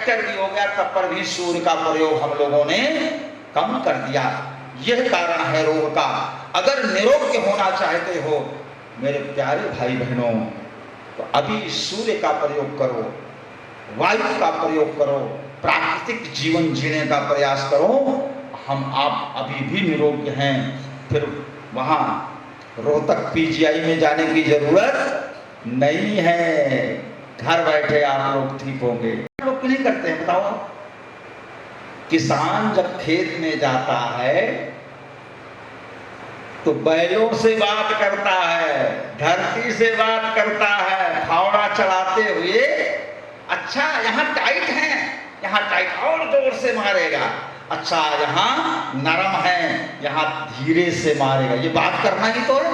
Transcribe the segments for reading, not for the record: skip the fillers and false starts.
Tractor भी हो गया तब पर भी सूर्य का प्रयोग हम लोगों ने कम कर दिया। यह कारण है रोग का। अगर निरोग होना चाहते हो मेरे प्यारे भाई बहनों, तो अभी सूर्य का प्रयोग करो, वायु का प्रयोग करो, प्राकृतिक जीवन जीने का प्रयास करो। हम आप अभी भी निरोग हैं। फिर वहां रोहतक पीजीआई में जाने की जरूरत नहीं है। घर बैठे आप लोग ठीक होंगे। लोग क्यों नहीं करते हैं बताओ? किसान जब खेत में जाता है तो बैलों से बात करता है, धरती से बात करता है, फावड़ा चलाते हुए। अच्छा यहाँ टाइट है, यहाँ टाइट और जोर से मारेगा। अच्छा यहाँ नरम है, यहाँ धीरे से मारेगा। ये बात करना ही तो है।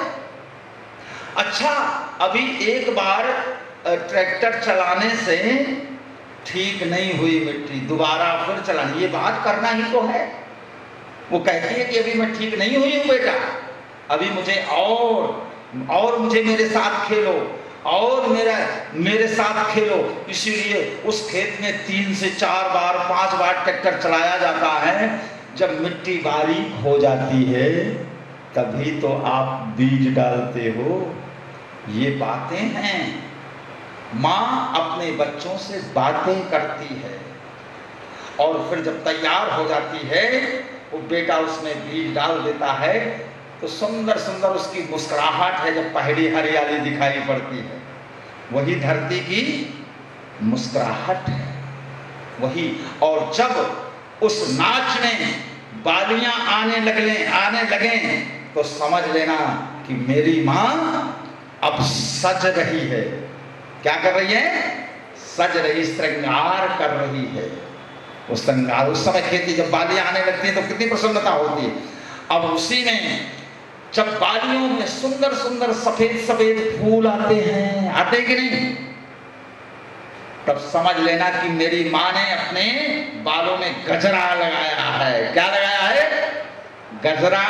अच्छा अभी एक बार ट्रैक्टर चलाने से ठीक नहीं हुई मिट्टी, दोबारा फिर चलानी, ये बात करना ही तो है। वो कहती है कि अभी मैं ठीक नहीं हुई हूँ बेटा, अभी मुझे और मुझे मेरे साथ खेलो, और मेरे साथ खेलो। इसीलिए उस खेत में 3 से 4 बार 5 बार ट्रैक्टर चलाया जाता है। जब मिट्टी बारीक हो जाती है तभी तो आप बीज डालते हो। ये बातें हैं। माँ अपने बच्चों से बातें करती है और फिर जब तैयार हो जाती है वो बेटा उसमें बीज डाल देता है तो सुंदर सुंदर उसकी मुस्कुराहट है। जब पहली हरियाली दिखाई पड़ती है वही धरती की मुस्कुराहट है, वही। और जब उस नाच में बालियां आने लगे तो समझ लेना कि मेरी माँ अब सज रही है। क्या कर रही है? सज रही, श्रृंगार कर रही है। वो श्रृंगार उस समय खेती जब बालियां आने लगती हैं तो कितनी प्रसन्नता होती है। अब उसी में जब बालियों में सुंदर सुंदर सफेद सफेद फूल आते हैं, आते कि नहीं, तब समझ लेना कि मेरी माँ ने अपने बालों में गजरा लगाया है। क्या लगाया है? गजरा।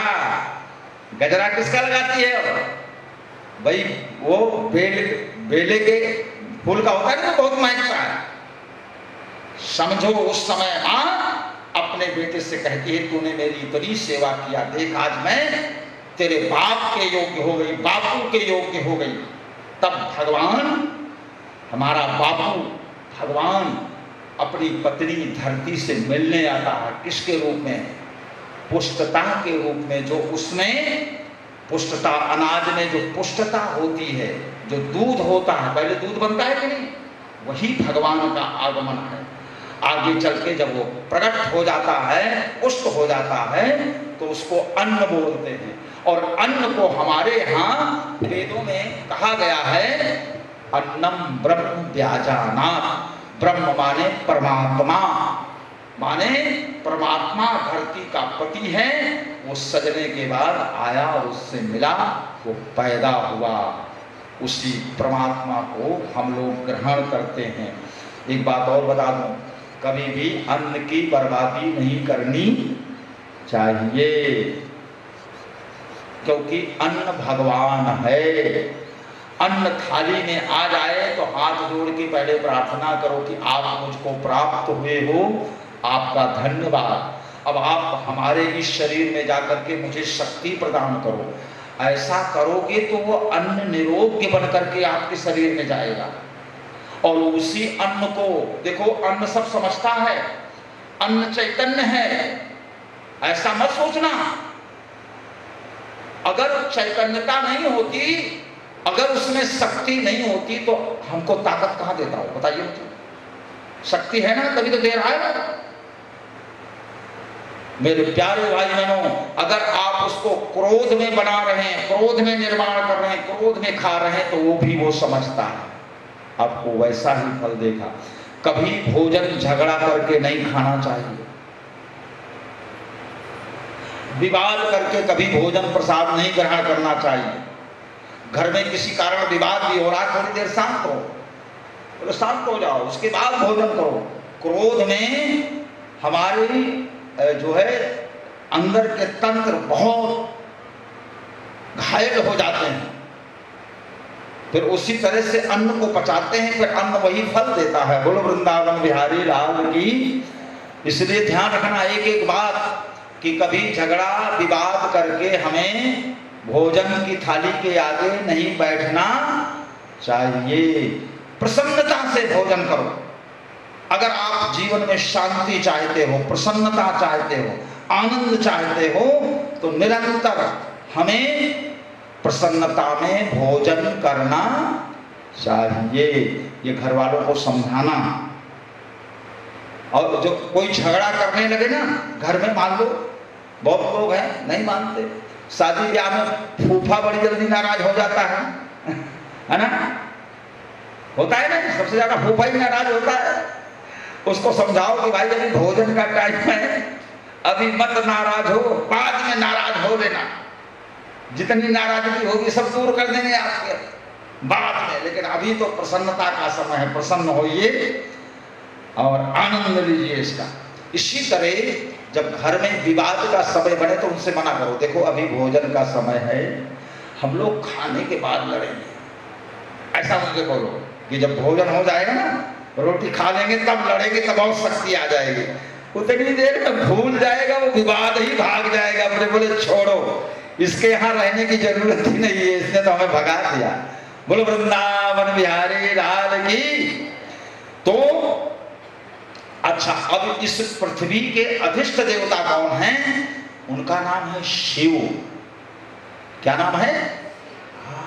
गजरा किसका लगाती है भाई? वो बेले के फूल का होता है ना, बहुत महकता है। समझो उस समय माँ अपने बेटे से कहती है तूने मेरी इतनी सेवा किया, देख आज मैं तेरे बाप के योग्य हो गई, बापू के योग्य हो गई। तब भगवान, हमारा बापू भगवान अपनी पत्नी धरती से मिलने आता है। किसके रूप में? पुष्टता के रूप में। जो उसमें पुष्टता, अनाज में जो पुष्टता होती है, जो दूध होता है, पहले दूध बनता है कि नहीं, वही भगवान का आगमन है। आगे चल के जब वो प्रकट हो जाता है, पुष्ट हो जाता है, तो उसको अन्न बोलते हैं। और अन्न को हमारे यहाँ वेदों में कहा गया है अन्नम ब्रह्म व्याजानात्। ब्रह्म माने परमात्मा, माने परमात्मा धरती का पति है। वो सजने के बाद आया और उससे मिला, वो पैदा हुआ। उसी परमात्मा को हम लोग ग्रहण करते हैं। एक बात और बता दूं, कभी भी अन्न की बर्बादी नहीं करनी चाहिए, क्योंकि अन्न भगवान है। अन्न थाली में आ जाए तो हाथ जोड़ के पहले प्रार्थना करो कि आप मुझको प्राप्त हुए हो, आपका धन्यवाद। अब आप हमारे इस शरीर में जाकर के मुझे शक्ति प्रदान करो। ऐसा करोगे तो वो अन्न निरोग्य बन करके आपके शरीर में जाएगा। और उसी अन्न को देखो, अन्न सब समझता है, अन्न चैतन्य है, ऐसा मत सोचना। अगर चैतन्यता नहीं होती, अगर उसमें शक्ति नहीं होती तो हमको ताकत कहां देता हो बताइए मुझे? शक्ति है ना, तभी तो दे रहा है ना। मेरे प्यारे भाई बहनों, अगर आप उसको क्रोध में बना रहे हैं, क्रोध में निर्माण कर रहे हैं, क्रोध में खा रहे हैं, तो वो भी वो समझता है, आपको वैसा ही फल देगा। कभी भोजन झगड़ा करके नहीं खाना चाहिए, विवाद करके कभी भोजन प्रसाद नहीं ग्रहण करना चाहिए। घर में किसी कारण विवाद भी हो रहा है, थोड़ी देर शांत हो, तो शांत हो जाओ, उसके बाद भोजन करो। क्रोध में हमारी जो है अंदर के तंत्र बहुत घायल हो जाते हैं, फिर उसी तरह से अन्न को पचाते हैं, फिर अन्न वही फल देता है। बोलो वृंदावन बिहारी लाल की। इसलिए ध्यान रखना एक एक बात कि कभी झगड़ा विवाद करके हमें भोजन की थाली के आगे नहीं बैठना चाहिए। प्रसन्नता से भोजन करो। अगर आप जीवन में शांति चाहते हो, प्रसन्नता चाहते हो, आनंद चाहते हो, तो निरंतर हमें प्रसन्नता में भोजन करना चाहिए। ये घर वालों को समझाना। और जो कोई झगड़ा करने लगे ना घर में, मान लो बहुत लोग हैं नहीं मानते, शादी ब्याह में फूफा बड़ी जल्दी नाराज हो जाता है ना, होता है ना, सबसे ज्यादा फूफा ही नाराज होता है। उसको समझाओ कि भाई अभी भोजन का टाइम है, अभी मत नाराज हो, बाद में नाराज हो लेना, जितनी नाराजगी होगी सब दूर कर देंगे आपके बाद में, लेकिन अभी तो प्रसन्नता का समय है, प्रसन्न होइए और आनंद लीजिए इसका। इसी तरह जब घर में विवाद का समय बने तो उनसे मना करो, देखो अभी भोजन का समय है, हम लोग खाने के बाद लड़ेंगे, ऐसा उनसे बोलो कि जब भोजन हो जाएगा ना, रोटी खा लेंगे तब लड़ेंगे, तब और शक्ति आ जाएगी। उतनी देर में भूल जाएगा वो विवाद, ही भाग जाएगा। अपने बोले छोड़ो, इसके यहाँ रहने की जरूरत ही नहीं है, इसने तो हमें भगा दिया। बोलो वृंदावन बिहारी लाल की। तो अच्छा, अब इस पृथ्वी के अधिष्ठ देवता कौन हैं? उनका नाम है शिव। क्या नाम है?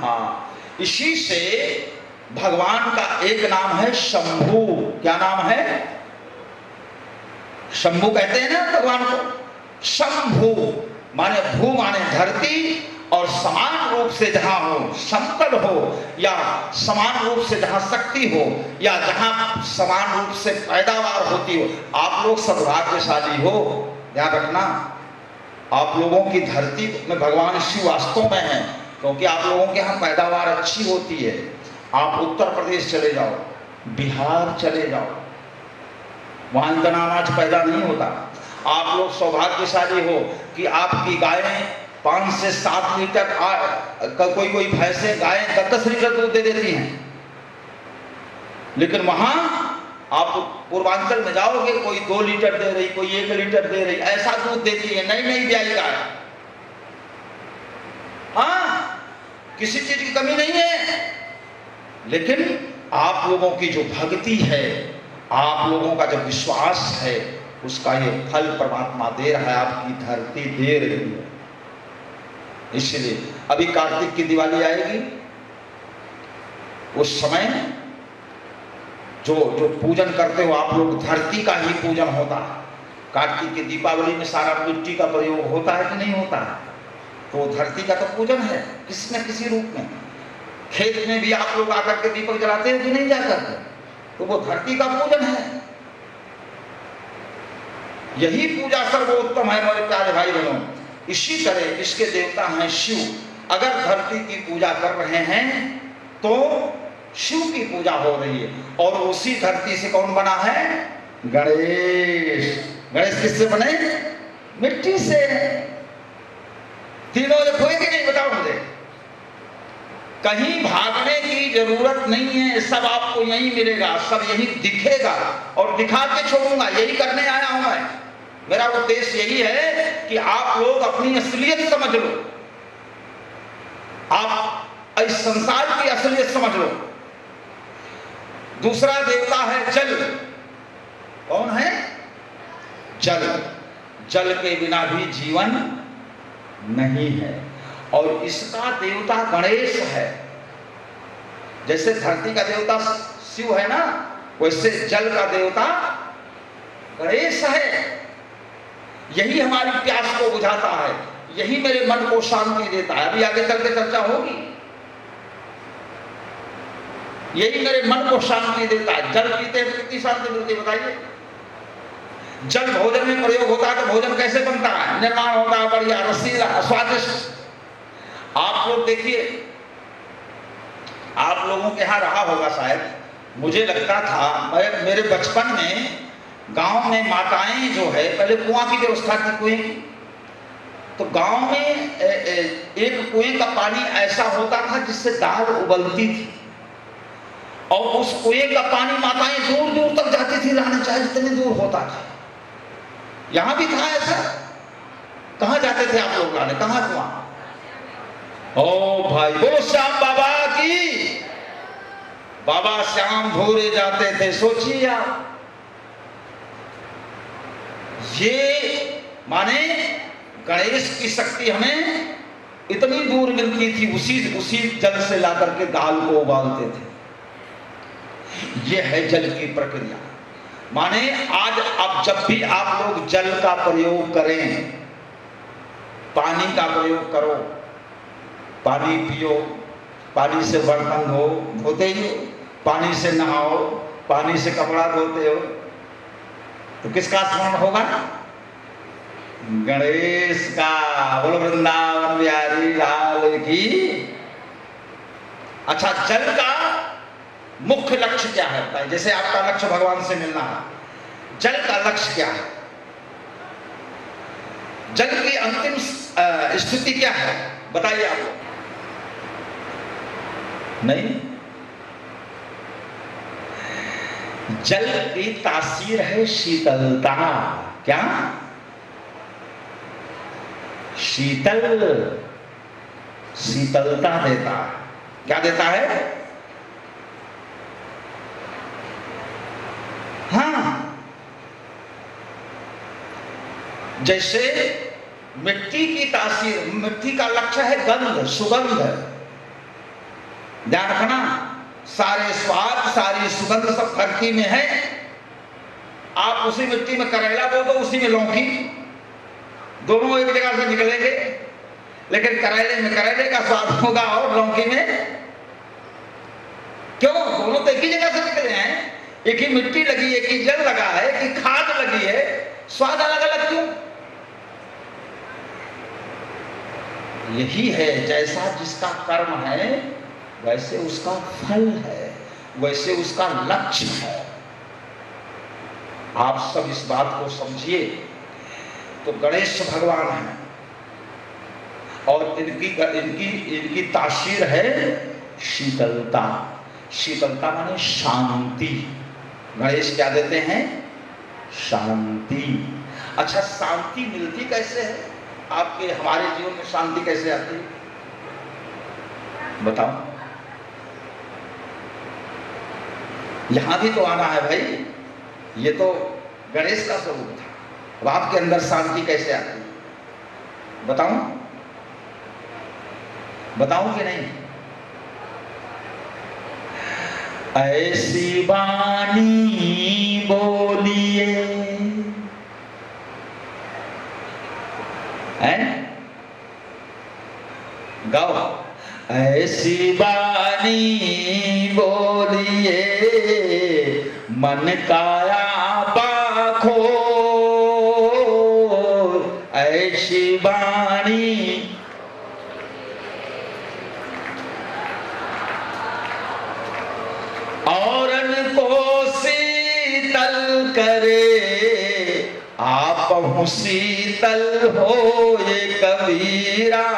हाँ, इसी से भगवान का एक नाम है शंभु। क्या नाम है? शंभु कहते हैं ना भगवान को। शंभु माने भू माने धरती, और समान रूप से जहां हो, समतल हो, या समान रूप से जहां शक्ति हो, या जहां समान रूप से पैदावार होती हो। आप लोग सौभाग्यशाली हो, ध्यान रखना। आप लोगों की धरती में भगवान शिव वास्तव में है, क्योंकि आप लोगों के यहाँ पैदावार अच्छी होती है। आप उत्तर प्रदेश चले जाओ, बिहार चले जाओ, वहां इतना अनाज पैदा नहीं होता। आप लोग सौभाग्यशाली हो कि आपकी गायें 5 से 7 लीटर, कोई भैंसे गायें 10 लीटर दूध दे देती हैं। लेकिन वहां आप पूर्वांचल में जाओगे, कोई 2 लीटर दे रही, कोई 1 लीटर दे रही, ऐसा दूध देती है। नई नई ब्याई गाय। हाँ, किसी चीज की कमी नहीं है, लेकिन आप लोगों की जो भक्ति है, आप लोगों का जो विश्वास है, उसका ये फल परमात्मा दे रहा है, आपकी धरती दे रही है। इसलिए अभी कार्तिक की दिवाली आएगी, उस समय जो पूजन करते हो आप लोग, धरती का ही पूजन होता है। कार्तिक की दीपावली में सारा मिट्टी का प्रयोग होता है कि नहीं होता है? तो धरती का तो पूजन है किसी न किसी रूप में। खेत में भी आप लोग आकर के दीपक जलाते हो कि नहीं जाकर के? तो वो धरती का पूजन है। यही पूजा सर्वोत्तम है मेरे प्यारे भाई बहनों। इसी तरह इसके देवता हैं शिव। अगर धरती की पूजा कर रहे हैं तो शिव की पूजा हो रही है। और उसी धरती से कौन बना है? गणेश। गणेश किससे बने? मिट्टी से। तीनों एक हुए कि नहीं, बताओ मुझे। कहीं भागने की जरूरत नहीं है, सब आपको यही मिलेगा, सब यही दिखेगा और दिखा के छोड़ूंगा। यही करने आया हूं मैं। मेरा उद्देश्य यही है कि आप लोग अपनी असलियत समझ लो, आप इस संसार की असलियत समझ लो। दूसरा देवता है जल। कौन है? जल। जल के बिना भी जीवन नहीं है। और इसका देवता गणेश है। जैसे धरती का देवता शिव है ना, वैसे जल का देवता गणेश है। यही हमारी प्यास को बुझाता है, यही मेरे मन को शांति देता है। अभी आगे चल के चर्चा होगी। यही मेरे मन को शांति देता है। जल पीते हैं कितनी शांति मिलती है बताइए। जल भोजन में प्रयोग होता है तो भोजन कैसे बनता है? निर्माण होता है बढ़िया, रसीला, स्वादिष्ट। आप लोग देखिए, आप लोगों के यहाँ रहा होगा शायद, मुझे लगता था मेरे बचपन में गांव में माताएं जो है, पहले कुआं की व्यवस्था थी, कुएं की। तो गांव में एक कुएं का पानी ऐसा होता था जिससे दाल उबलती थी। और उस कुएं का पानी माताएं दूर दूर तक जाती थी लाने, चाहे जितने दूर होता था। यहां भी था ऐसा? कहां जाते थे आप लोग लाने, कहां कुआं? ओ भाई, वो श्याम बाबा की, बाबा श्याम भोरे जाते थे। सोचिए आप, ये माने गणेश की शक्ति हमें इतनी दूर मिलती थी, उसी जल से ला करके दाल को उबालते थे। ये है जल की प्रक्रिया। माने आज अब जब भी आप लोग जल का प्रयोग करें, पानी का प्रयोग करो, पानी पियो, पानी से बर्तन धोते ही हो, पानी से नहाओ, पानी से कपड़ा धोते हो, तो किसका स्मरण होगा? गणेश का। बोलो वृंदावन बिहारी लाल की। अच्छा, जल का मुख्य लक्ष्य क्या है बताइए? जैसे आपका लक्ष्य भगवान से मिलना है, जल का लक्ष्य क्या है? जल की अंतिम स्थिति क्या है बताइए आप लोग। नहीं, जल की तासीर है शीतलता। क्या? शीतलता देता है। क्या देता है? हाँ, जैसे मिट्टी की तासीर, मिट्टी का लक्ष्य है गंध, सुगंध। ध्यान रखना, सारे स्वाद, सारी सुगंध सब धरती में है। आप उसी मिट्टी में करेला बो दो, उसी में लौकी, दोनों एक जगह से निकलेंगे, लेकिन करेले में करेले का स्वाद होगा और लौकी में क्यों? दोनों तो एक ही जगह से निकले हैं, एक ही मिट्टी लगी, एक ही जल लगा है, एक ही खाद लगी है, स्वाद अलग अलग क्यों? यही है, जैसा जिसका कर्म है वैसे उसका फल है, वैसे उसका लक्ष्य है। आप सब इस बात को समझिए। तो गणेश भगवान है और इनकी तासीर है शीतलता। शीतलता माने शांति। गणेश क्या देते हैं? शांति। अच्छा, शांति मिलती कैसे है? आपके हमारे जीवन में शांति कैसे आती है बताओ? यहां भी तो आना है भाई, ये तो गणेश का स्वरूप था। अब आपके अंदर शांति कैसे आती है बताऊं? बताऊं कि नहीं? ऐसी वाणी बोलिए, हैं? गाओ। ऐसी वाणी बोलिए, मन काया पाखो, ऐसी वाणी औरन को शीतल करे, आप शीतल हो ये कबीरा,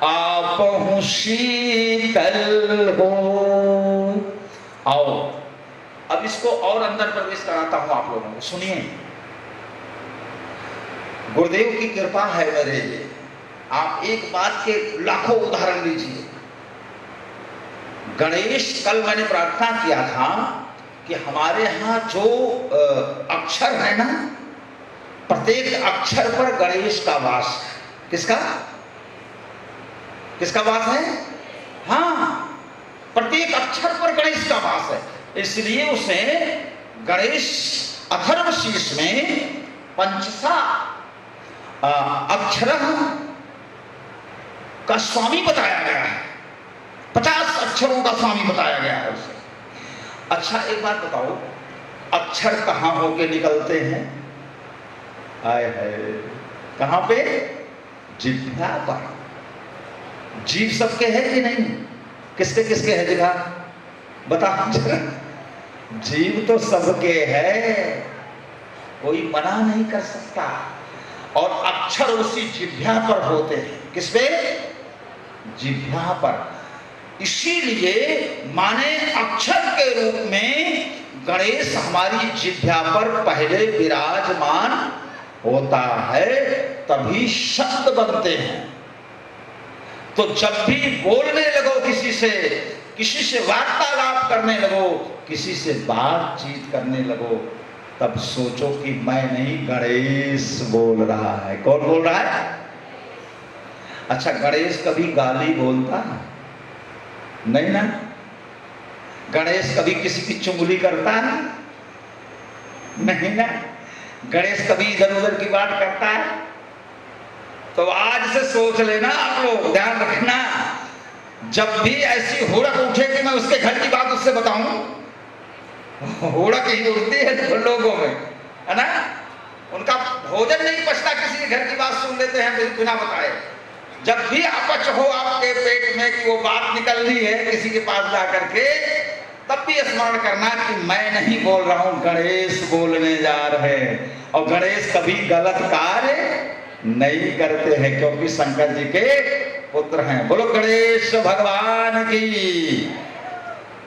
आप शीतल हो। आओ अब इसको और अंदर प्रवेश कराता हूं आप लोगों को, सुनिए। गुरुदेव की कृपा है मेरे लिए, आप एक बात के लाखों उदाहरण लीजिए। गणेश, कल मैंने प्रार्थना किया था कि हमारे यहाँ जो अक्षर है ना, प्रत्येक अक्षर पर गणेश का वास है। किसका? किसका वास है? हाँ, प्रत्येक अक्षर पर गणेश का वास है। इसलिए उसे गणेश अथर्वशीर्ष में पंचसा अक्षर का स्वामी बताया गया है। 50 अक्षरों का स्वामी बताया गया है उसे। अच्छा, एक बात बताओ, अक्षर कहां होके निकलते हैं? आए है कहां पे? जिह्वा पर। जीव सबके है कि नहीं? किसके किसके है जिह्वा बताओ जरा। जीव तो सबके है, कोई मना नहीं कर सकता। और अक्षर उसी जिह्वा पर होते हैं। किस पे? जिह्वा पर। इसीलिए माने अक्षर के रूप में गणेश हमारी जिह्वा पर पहले विराजमान होता है, तभी शब्द बनते हैं। तो जब भी बोलने लगो किसी से वार्तालाप करने लगो, किसी से बातचीत करने लगो, तब सोचो कि मैं नहीं, गणेश बोल रहा है। कौन बोल रहा है? अच्छा, गणेश कभी गाली बोलता है? नहीं ना। गणेश कभी किसी की चुगली करता है? नहीं ना। गणेश कभी इधर उधर की बात करता है? तो आज से सोच लेना आप लोग, ध्यान रखना, जब भी ऐसी हुड़क उठे कि मैं उसके घर की बात उससे बताऊं, हुड़क ही उठती है लोगों में, है ना। उनका भोजन नहीं पचता, किसी के घर की बात सुन लेते हैं बिना बताए। जब भी अपच हो आपके पेट में कि वो बात निकलनी है किसी के पास जा करके, तब भी स्मरण करना कि मैं नहीं बोल रहा हूं, गणेश बोलने जा रहे हैं। और गणेश कभी गलत कार्य नहीं करते हैं, क्योंकि शंकर जी के पुत्र हैं। बोलो गणेश भगवान की।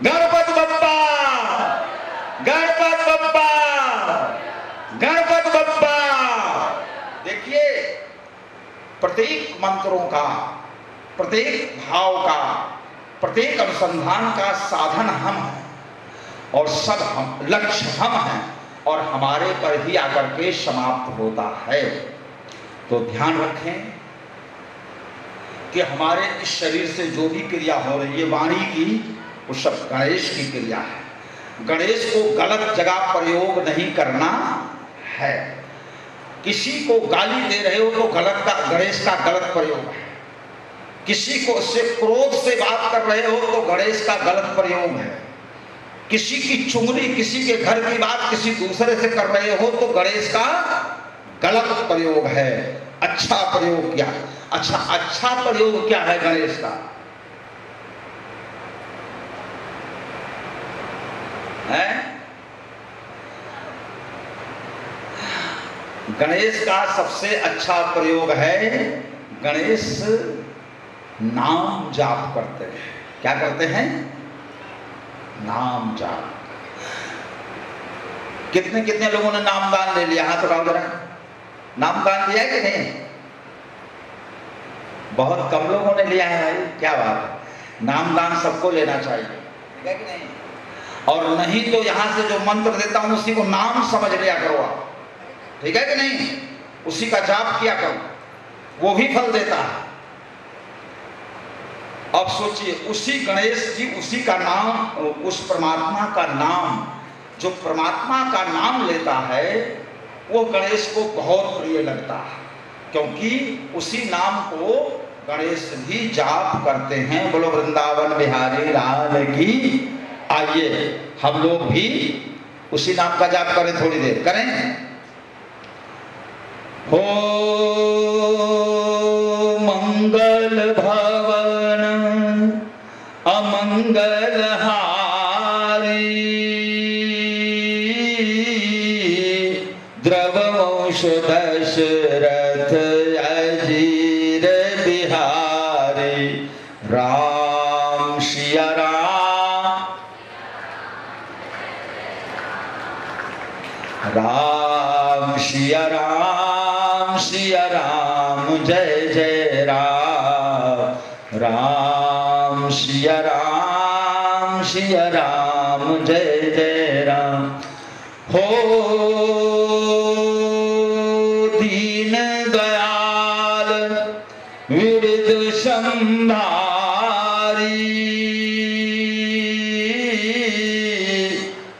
गणपति बप्पा, गणपति बप्पा, गणपति बप्पा। देखिए, प्रत्येक मंत्रों का, प्रत्येक भाव का, प्रत्येक अनुसंधान का साधन हम हैं, और सब हम, लक्ष्य हम हैं, और हमारे पर ही आकर के समाप्त होता है। तो ध्यान रखें कि हमारे इस शरीर से जो भी क्रिया हो रही है वाणी की, वो सब गणेश की क्रिया है। गणेश को गलत जगह प्रयोग नहीं करना है। किसी को गाली दे रहे हो तो गणेश का गलत प्रयोग है। किसी को से क्रोध से बात कर रहे हो तो गणेश का गलत प्रयोग है। किसी की चुगली, किसी के घर की बात किसी दूसरे से कर रहे हो तो गणेश का गलत प्रयोग है। अच्छा प्रयोग क्या? अच्छा प्रयोग क्या है गणेश का? है? गणेश का सबसे अच्छा प्रयोग है, गणेश नाम जाप करते हैं। क्या करते हैं? नाम जाप। कितने कितने लोगों ने नामदान ले लिया? हाथ उठाओ जरा। नामदान लिया है कि नहीं? बहुत कम लोगों ने लिया है भाई, क्या बात है। नामदान सबको लेना चाहिए, ठीक है कि नहीं? और नहीं तो यहां से जो मंत्र देता हूं उसी को नाम समझ लिया करो आप, ठीक है कि नहीं? उसी का जाप किया करो, वो भी फल देता है। अब सोचिए, उसी गणेश जी, उसी का नाम, उस परमात्मा का नाम, जो परमात्मा का नाम लेता है वो गणेश को बहुत प्रिय लगता है, क्योंकि उसी नाम को गणेश भी जाप करते हैं। बोलो वृंदावन बिहारी लाल की। आइए हम लोग भी उसी नाम का जाप करें, थोड़ी देर करें। हो मंगल भवन अमंगल हारी, द्रवंश दशरथ अजीर बिहारी, राम सिया राम, राम सिया राम, सिया राम जय जय राम, राम सिया राम, सिया राम जय जय राम। हो दीन दयाल विरद संभारी,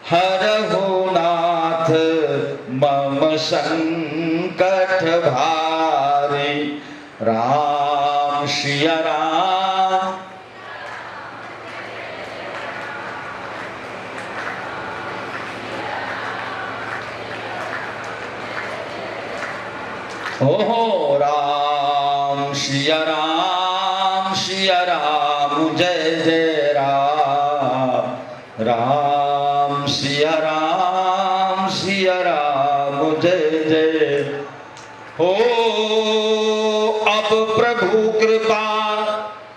हरहु नाथ मम संकट भारी, राम सिया राम। ओहो राम सिया राम, सिया राम जय जय राम, राम सिया राम, सिया राम जय जय। हो अब प्रभु कृपा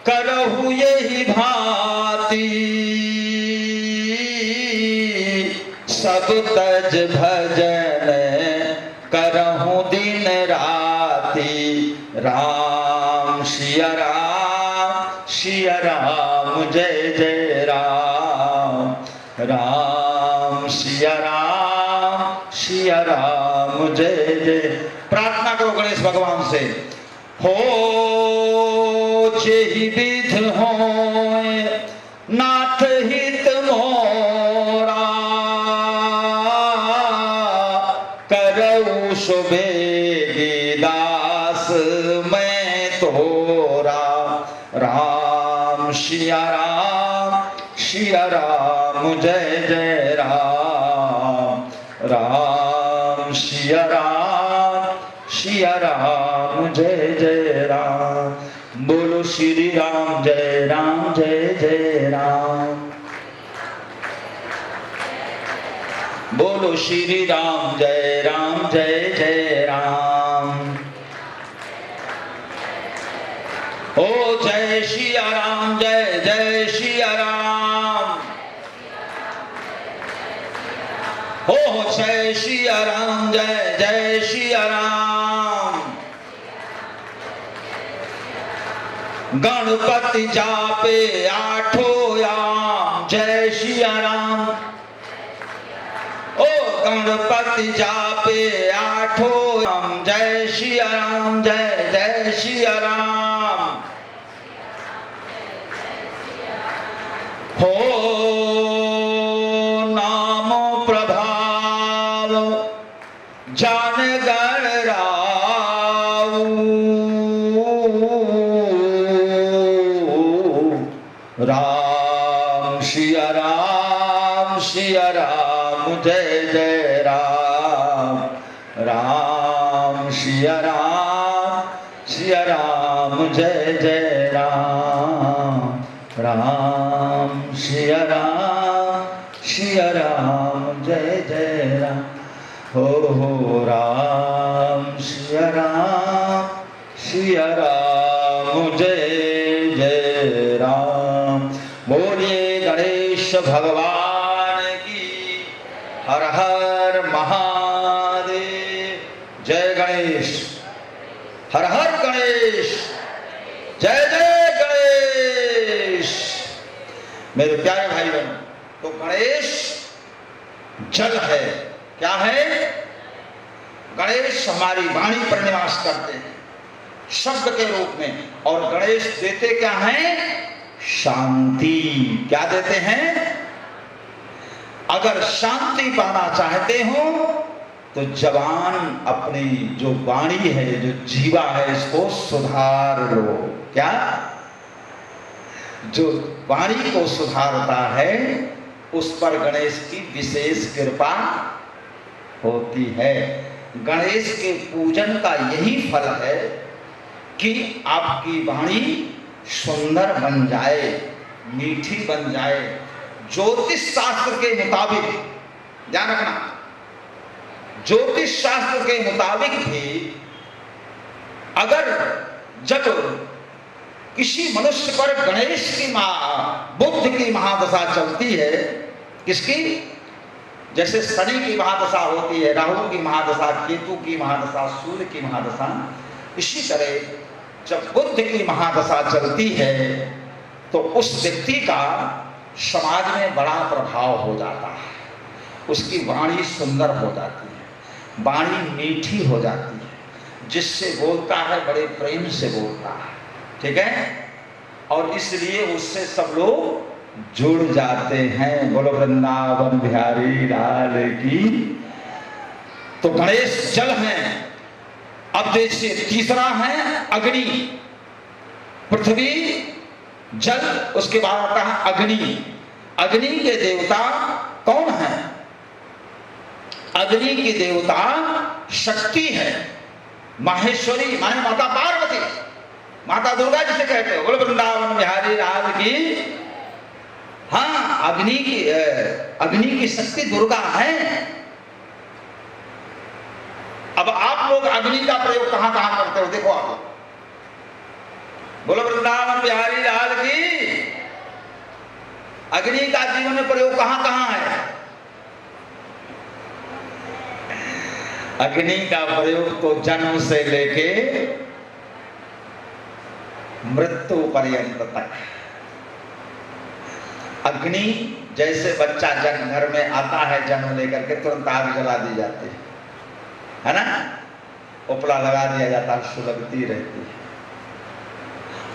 करहु यही भान, तज भजन करहूं दिन राती, राम सिया राम जय जय राम, राम सिया राम जय जय। प्रार्थना करो गणेश भगवान से, हो जेहि विध होय नाथ हित मोरा, करऊ सुबेगी दास मैं तोरा, राम सिया राम जय जय राम, राम सिया राम जय जय राम। बोलो श्री राम जय जय राम, बोलो श्री राम जय जय राम। ओ जय सिया राम जय सिया राम, ओ जय सिया राम जय सिया राम। गणपति जापे आठो याम जय सिया राम, ओ गणपति जापे आठो याम जय सिया राम जय सिया राम। हो नाम प्रभाव जान गण राऊ, राम सिया राम जय जय राम, राम सिया राम जय जय राम, राम सिया राम जय जय राम। हो राम सिया राम जय जय राम। बोलिए गणेश भगवान की, हर हर महादेव। जय गणेश, हर हर गणेश, जय जय गणेश। मेरे प्यारे भाई बहन, तो गणेश जल है। क्या है? गणेश हमारी वाणी पर निवास करते हैं शब्द के रूप में, और गणेश देते क्या हैं? शांति। क्या देते हैं? अगर शांति पाना चाहते हो तो जवान अपनी जो वाणी है, जो जीवा है, इसको सुधार लो। क्या? जो वाणी को सुधारता है उस पर गणेश की विशेष कृपा होती है। गणेश के पूजन का यही फल है कि आपकी वाणी सुंदर बन जाए, मीठी बन जाए। ज्योतिष शास्त्र के मुताबिक, ध्यान रखना, ज्योतिष शास्त्र के मुताबिक भी अगर जब किसी मनुष्य पर गणेश की बुध की महादशा चलती है, किसकी? जैसे शनि की महादशा होती है, राहु की महादशा, केतु की महादशा, सूर्य की महादशा, इसी तरह जब बुध की महादशा चलती है तो उस व्यक्ति का समाज में बड़ा प्रभाव हो जाता है। उसकी वाणी सुंदर हो जाती है, वाणी मीठी हो जाती है, जिससे बोलता है बड़े प्रेम से बोलता है। ठीक है? और इसलिए उससे सब लोग जुड़ जाते हैं। बोलो वृंदावन बिहारी लाल की। तो गणेश जल हैं। अब जैसे तीसरा है अग्नि, पृथ्वी, जल, उसके बाद आता है अग्नि। अग्नि के देवता कौन है? अग्नि की देवता शक्ति है, माहेश्वरी, माने माता पार्वती, माता दुर्गा जिसे कहते हो। बोलो वृंदावन बिहारी लाल की। हाँ, अग्नि की शक्ति दुर्गा है। अब आप लोग अग्नि का प्रयोग कहां कहां करते हो? देखो आप, बोलो वृंदावन बिहारी लाल की। अग्नि का जीवन में प्रयोग कहां कहां है? अग्नि का प्रयोग तो जन्म से लेके मृत्यु पर्यंत तक। अग्नि जैसे बच्चा जन्म घर में आता है, जन्म लेकर के तुरंत आग जला दी जाती है ना, उपला लगा दिया जाता है, सुलगती रहती है।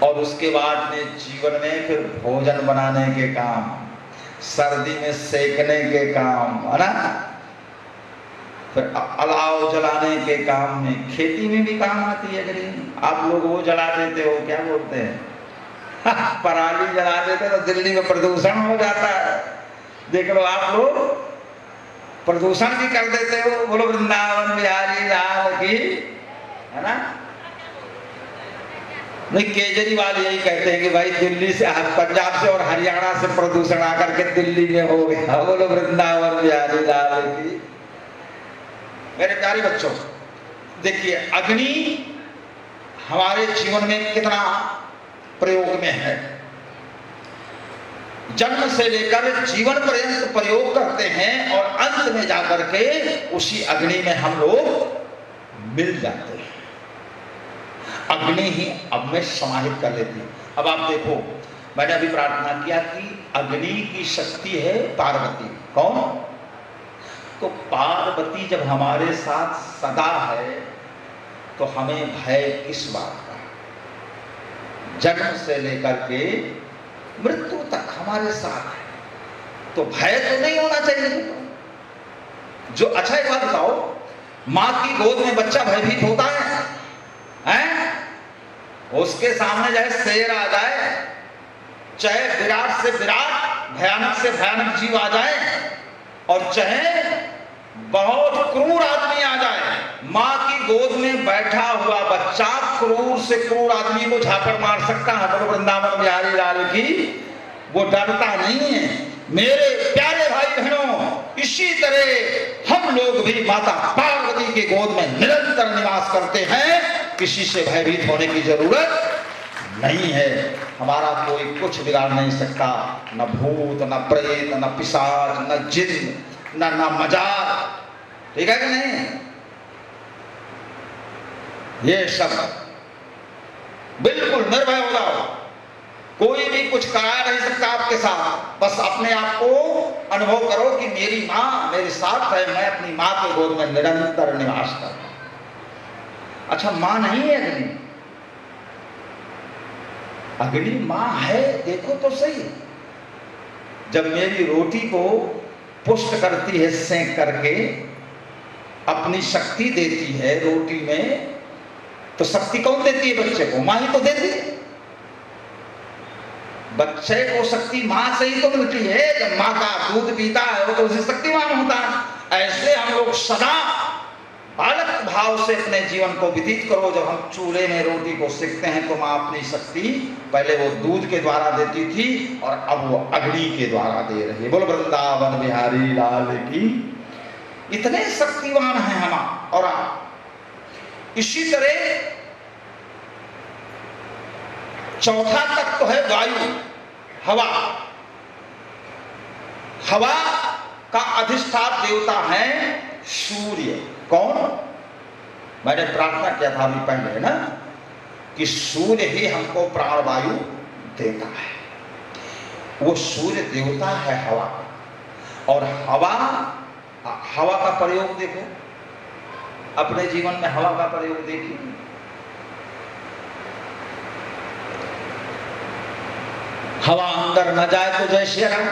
और उसके बाद में जीवन में फिर भोजन बनाने के काम, सर्दी में सेकने के काम, है ना, फिर अलाव जलाने के काम में, खेती में भी काम आती है अग्नि। आप लोग वो जला देते हो, क्या बोलते हैं, पराली जला देते तो दिल्ली में प्रदूषण हो जाता है। देख लो आप लोग प्रदूषण भी कर देते हो। बोलो वृंदावन बिहारी लाल की, है ना। नहीं, केजरीवाल यही कहते हैं कि भाई दिल्ली से, पंजाब से और हरियाणा से प्रदूषण आकर के दिल्ली में हो गया। बोलो वृंदावन बिहारी लाल की। मेरे प्यारे बच्चों, देखिए अग्नि हमारे जीवन में कितना प्रयोग में है। जन्म से लेकर जीवन पर्यंत प्रयोग करते हैं और अंत में जाकर के उसी अग्नि में हम लोग मिल जाते हैं। अग्नि ही अब में समाहित कर लेती है। अब आप देखो, मैंने अभी प्रार्थना किया कि अग्नि की शक्ति है पार्वती। कौन? तो पार्वती जब हमारे साथ सदा है तो हमें भय किस बात का? जन्म से लेकर के मृत्यु तक हमारे साथ है, तो भय तो नहीं होना चाहिए। जो अच्छा एक बात बताओ, मां की गोद में बच्चा भयभीत होता है, हैं? उसके सामने चाहे शेर आ जाए, चाहे विराट से विराट, भयानक से भयानक जीव आ जाए, और चाहे बहुत क्रूर आदमी आ जाए, मां की गोद में बैठा हुआ बच्चा क्रूर से क्रूर आदमी को झापड़ मार सकता है। तो वृंदावन बिहारी लाल की, वो डरता नहीं है। मेरे प्यारे भाई बहनों, इसी तरह हम लोग भी माता पार्वती की गोद में निरंतर निवास करते हैं। किसी से भयभीत होने की जरूरत नहीं है। हमारा कोई कुछ बिगाड़ नहीं सकता, न भूत, न प्रेत, न पिशाच, न जिन्न, न मजाक। ठीक है कि नहीं? ये सब बिल्कुल निर्भय हो जाओ, कोई भी कुछ करा नहीं सकता आपके साथ। बस अपने आप को अनुभव करो कि मेरी माँ मेरे साथ है, मैं अपनी माँ के गोद में निरंतर निवास करता हूं। अच्छा, माँ नहीं है अग्नि? अग्नि माँ है, देखो तो सही। जब मेरी रोटी को पुष्ट करती है सेंक करके, अपनी शक्ति देती है रोटी में, तो शक्ति कौन देती है? बच्चे को माँ ही तो देती है। बच्चे को शक्ति माँ से ही तो मिलती है। जब माँ का दूध पीता है वो तो उसे शक्तिमान होता है। ऐसे हम लोग सदा बालक भाव से अपने जीवन को व्यतीत करो। जब हम चूल्हे में रोटी को सेकते हैं तो माँ अपनी शक्ति पहले वो दूध के द्वारा देती थी और अब वो अग्नि के द्वारा दे रही है। बोलो वृंदावन बिहारी लाल की। इतने शक्तिवान हैं हम और आप। इसी तरह चौथा तत्व है वायु, हवा। हवा का अधिष्ठान देवता है सूर्य। कौन? मैंने प्रार्थना किया था अभी पहले ना कि सूर्य ही हमको प्राणवायु देता है। वो सूर्य देवता है हवा का। और हवा का प्रयोग देखो, अपने जीवन में हवा का प्रयोग देखिए। हवा अंदर न जाए तो जय श्री राम,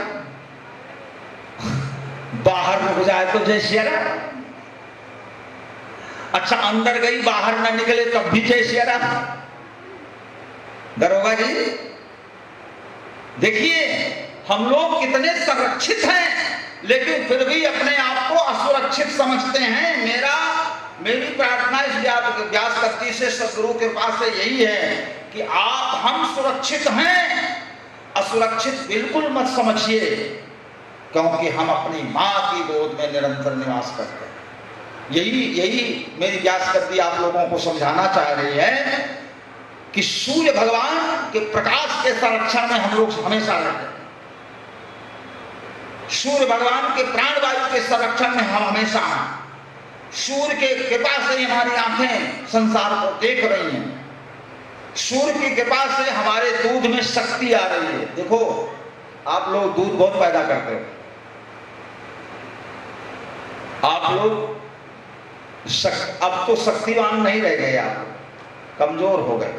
बाहर रुक जाए तो जय श्री राम। अच्छा, अंदर गई बाहर न निकले तब भी जय श्री राम। दरोगा जी देखिए, हम लोग कितने संरक्षित हैं, लेकिन फिर भी अपने आप को असुरक्षित समझते हैं। मेरी प्रार्थना इस व्यास गति से सदगुरु के पास से यही है कि हम सुरक्षित हैं, असुरक्षित बिल्कुल मत समझिए, क्योंकि हम अपनी माँ की गोद में निरंतर निवास करते हैं। यही मेरी व्यास गति आप लोगों को समझाना चाह रही है कि सूर्य भगवान के प्रकाश के संरक्षण में हम लोग हमेशा रहते हैं। सूर्य भगवान के प्राणवायु के संरक्षण में हम हमेशा हैं। सूर्य के कृपा से हमारी आंखें संसार को देख रही हैं। सूर्य की कृपा से हमारे दूध में शक्ति आ रही है। देखो, आप लोग दूध बहुत पैदा करते हो, आप लोग अब तो शक्तिवान नहीं रह गए, आप कमजोर हो गए,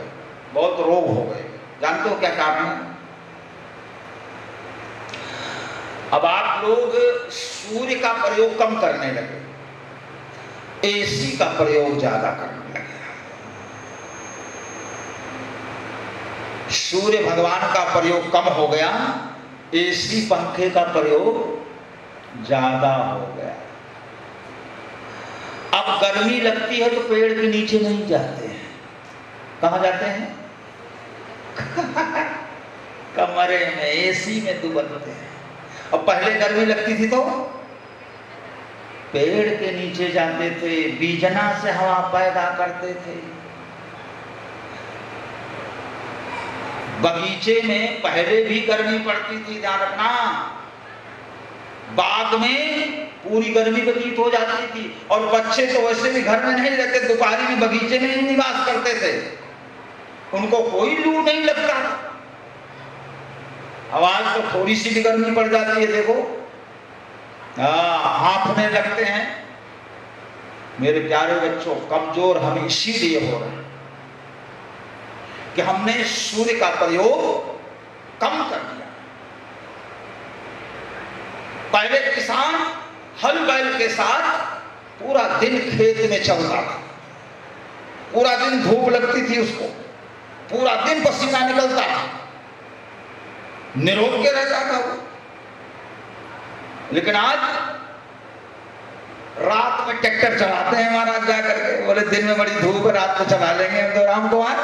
बहुत रोग हो गए। जानते हो क्या कारण है? अब आप लोग सूर्य का प्रयोग कम करने लगे, एसी का प्रयोग ज्यादा करने लगे। सूर्य भगवान का प्रयोग कम हो गया, एसी पंखे का प्रयोग ज्यादा हो गया। अब गर्मी लगती है तो पेड़ के नीचे नहीं जाते हैं, कहां जाते हैं? कमरे में, एसी में दुबकते हैं। अब पहले गर्मी लगती थी तो पेड़ के नीचे जाते थे, बीजना से हवा पैदा करते थे। बगीचे में पहले भी गर्मी पड़ती थी, ध्यान रखना। बाग में पूरी गर्मी व्यतीत हो जाती थी, और बच्चे तो वैसे भी घर में नहीं रहते, दोपहरी में बगीचे में ही निवास करते थे, उनको कोई लू नहीं लगता। अब आज तो थोड़ी सी भी गर्मी पड़ जाती है, देखो हांफने लगते हैं। मेरे प्यारे बच्चों, कमजोर हम इसीलिए हो रहे हैं कि हमने सूर्य का प्रयोग कम कर दिया। पहले किसान हल बैल के साथ पूरा दिन खेत में चलता था, पूरा दिन धूप लगती थी उसको, पूरा दिन पसीना निकलता था, निरोग के रहता था वो। लेकिन आज रात में ट्रैक्टर चलाते हैं महाराज, जा करके बोले दिन में बड़ी धूप है, रात को चला लेंगे हम तो राम कुमार।